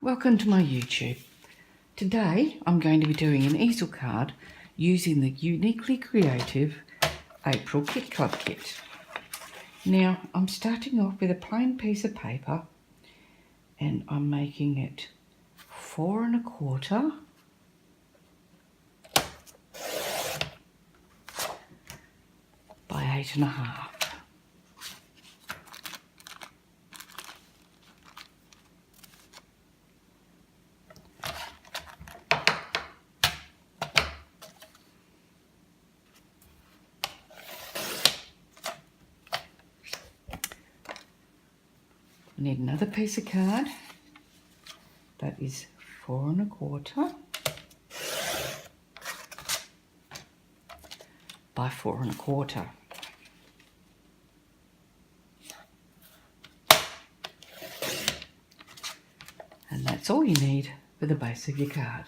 Welcome to my YouTube. Today I'm going to be doing an easel card using the uniquely creative April Kit Club kit. Now I'm starting off with a plain piece of paper and I'm making it 4 1/4 by 8 1/2. I need another piece of card that is 4 1/4 by 4 1/4. And that's all you need for the base of your card.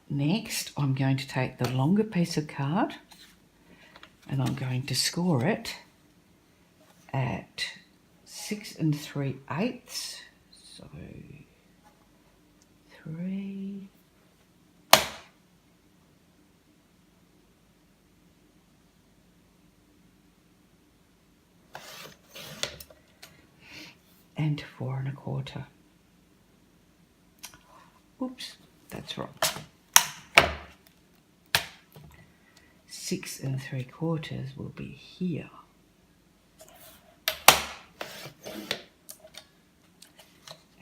Next, I'm going to take the longer piece of card and I'm going to score it at 6 3/8. So 3 and 4 1/4. Oops, that's wrong. 6 3/4 will be here.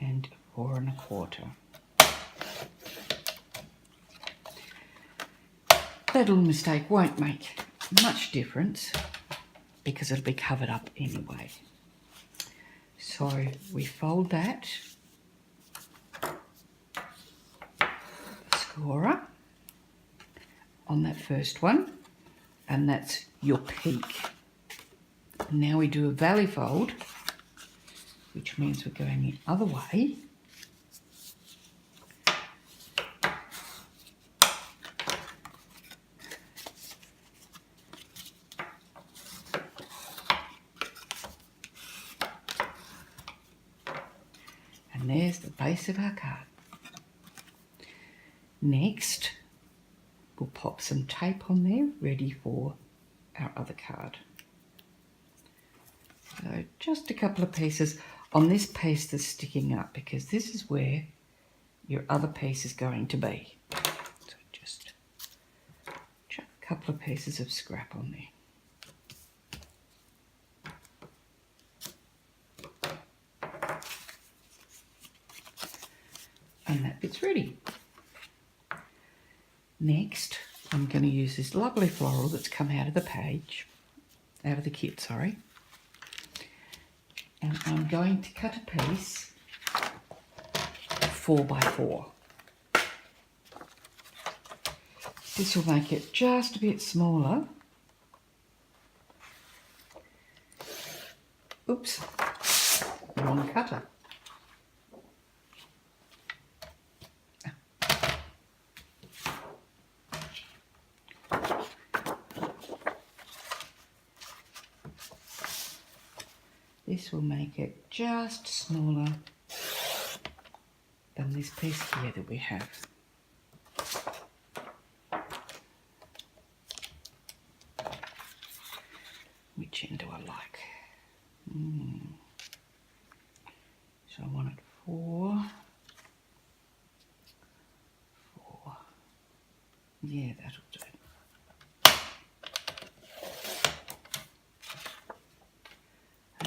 And 4 1/4. That little mistake won't make much difference because it'll be covered up anyway. So we fold that scorer on that first one, and that's your peak. Now we do a valley fold, which means we're going the other way. And there's the base of our card. Next, we'll pop some tape on there, ready for our other card. So just a couple of pieces on this piece that's sticking up, because this is where your other piece is going to be. So just chuck a couple of pieces of scrap on there. And that bit's ready. Next, I'm going to use this lovely floral that's come out of the page, out of the kit, sorry. And I'm going to cut a piece 4 by 4. This will make it just a bit smaller. Oops, wrong cutter. This will make it just smaller than this piece here that we have. Which end do I like? So I want it 4. Yeah, that'll do.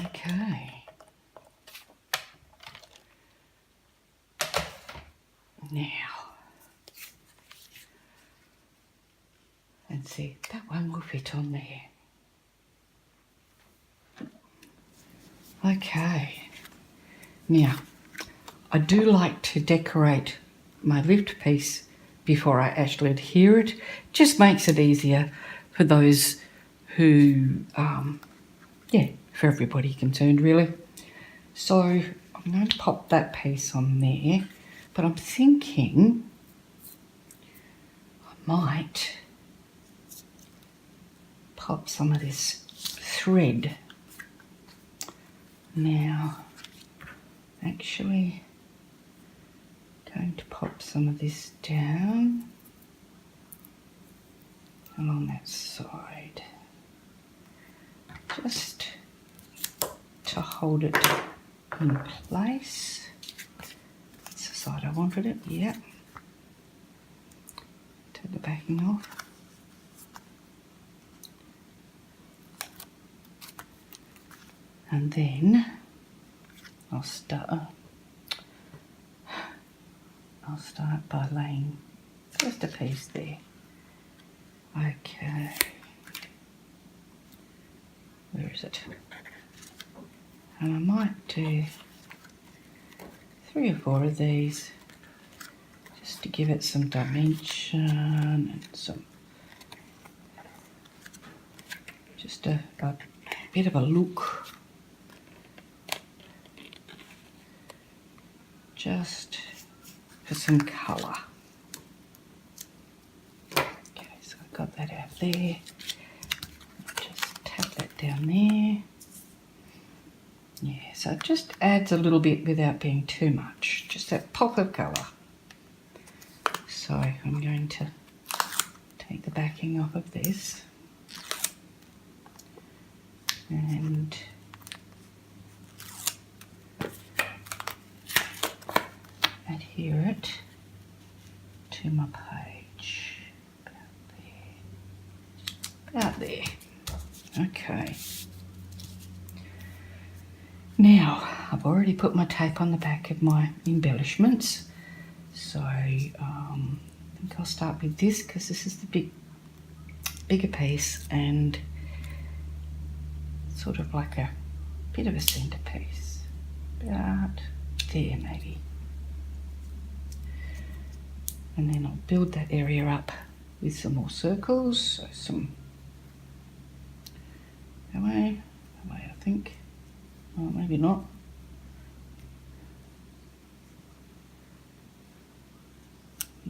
Okay. Now, and see, that one will fit on there. Okay. Now, I do like to decorate my lift piece before I actually adhere it. Just makes it easier for those who, for everybody concerned really. So I'm going to pop that piece on there, but I'm thinking I might pop some of this thread Now, actually going to pop some of this down along that side, just to hold it in place. That's the side I wanted it, yeah. Take the backing off. And then I'll start by laying just a piece there. Okay. Where is it? And I might do 3 or 4 of these just to give it some dimension and some, just a bit of a look. Just for some colour. Okay, so I've got that out there. Just tap that down there. Yeah, so it just adds a little bit without being too much. Just that pop of colour. So I'm going to take the backing off of this and adhere it to my page. About there. Okay. Now, I've already put my tape on the back of my embellishments. So I think I'll start with this because this is the bigger piece and sort of like a bit of a centerpiece. About there maybe. And then I'll build that area up with some more circles. So some that way I think. Oh, maybe not.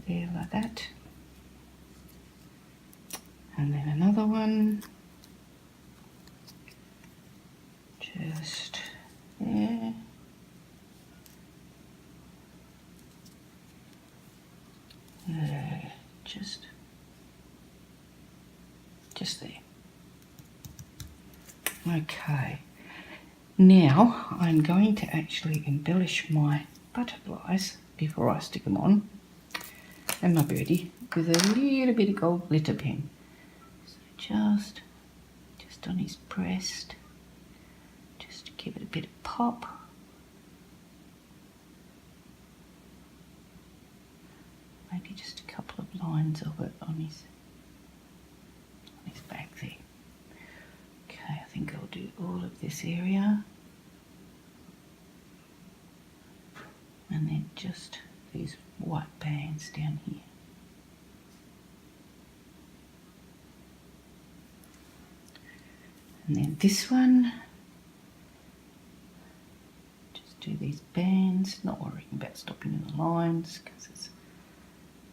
There like that. And then another one. Just there. Just there. Okay. Now I'm going to actually embellish my butterflies before I stick them on, and my birdie, with a little bit of gold glitter pen. So just on his breast, just to give it a bit of pop. Maybe just a couple of lines of it on his back there. Okay, I think I'll do all of this area. And then just these white bands down here. And then this one, just do these bands, not worrying about stopping in the lines because it's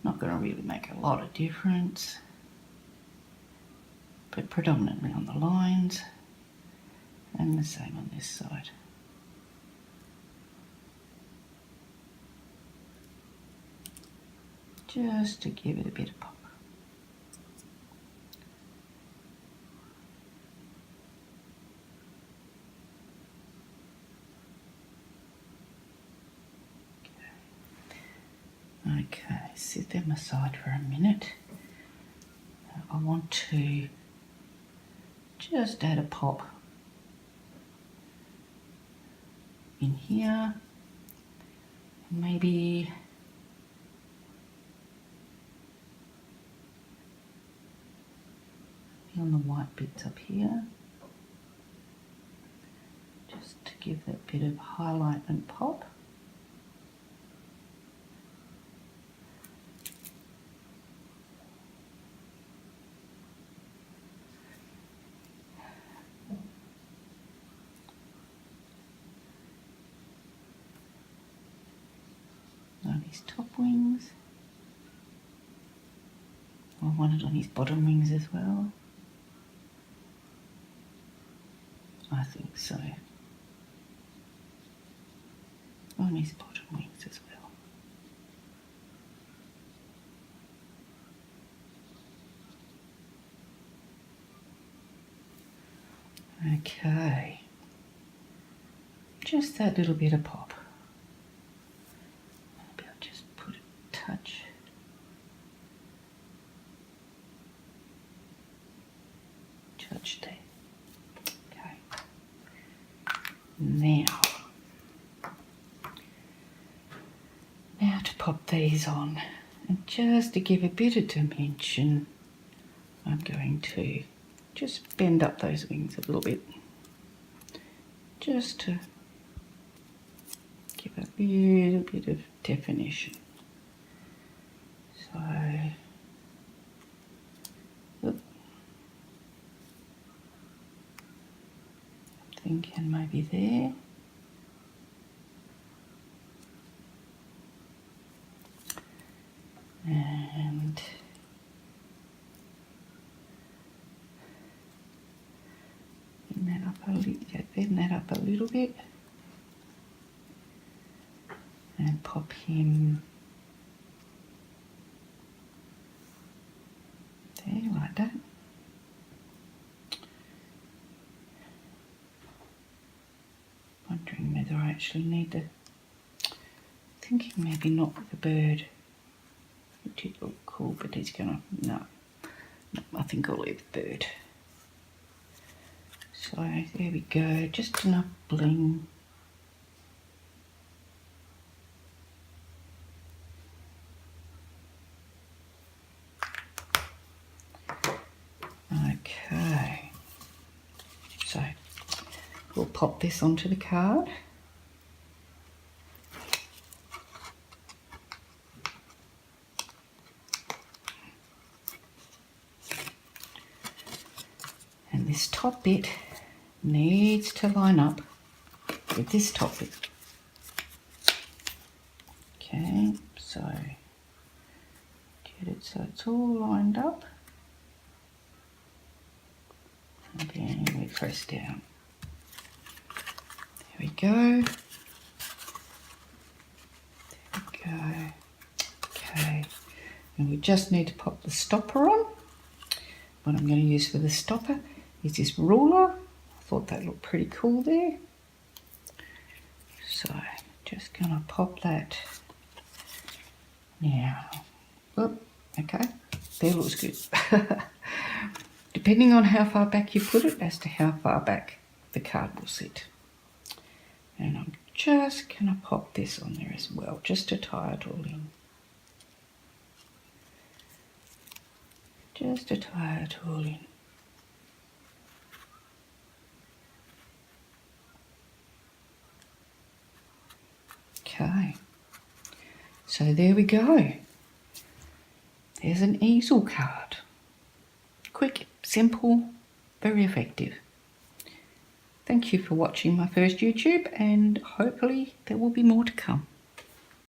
not going to really make a lot of difference, but predominantly on the lines, and the same on this side. Just to give it a bit of pop. Okay, set them aside for a minute. I want to just add a pop in here, and maybe on the white bits up here, just to give that bit of highlight and pop. On his top wings. I want it on his bottom wings as well. I think so. on his bottom wings as well. Okay, just that little bit of pop. Maybe I'll just put a touch. There. Okay. Now to pop these on, and just to give a bit of dimension, I'm going to just bend up those wings a little bit, just to give a little bit of definition. So, thinking maybe there. And bend that up a little bit. And pop him there like that. Wondering whether I actually need the, thinking maybe not with the bird. It did look cool, but he's gonna, no, I think I'll leave the bird. So there we go, just enough bling. Okay, so we'll pop this onto the card. And this top bit needs to line up with this top bit. Okay, so get it so it's all lined up. And then we press down. There we go. There we go. Okay, and we just need to pop the stopper on. What I'm going to use for the stopper is this ruler. I thought that looked pretty cool there. So just going to pop that now. Oh, okay, there looks good. Depending on how far back you put it as to how far back the card will sit. And I'm just going to pop this on there as well, just to tie it all in. Just to tie it all in. Okay, so there we go. There's an easel card. Quick, simple, very effective. Thank you for watching my first YouTube, and hopefully there will be more to come.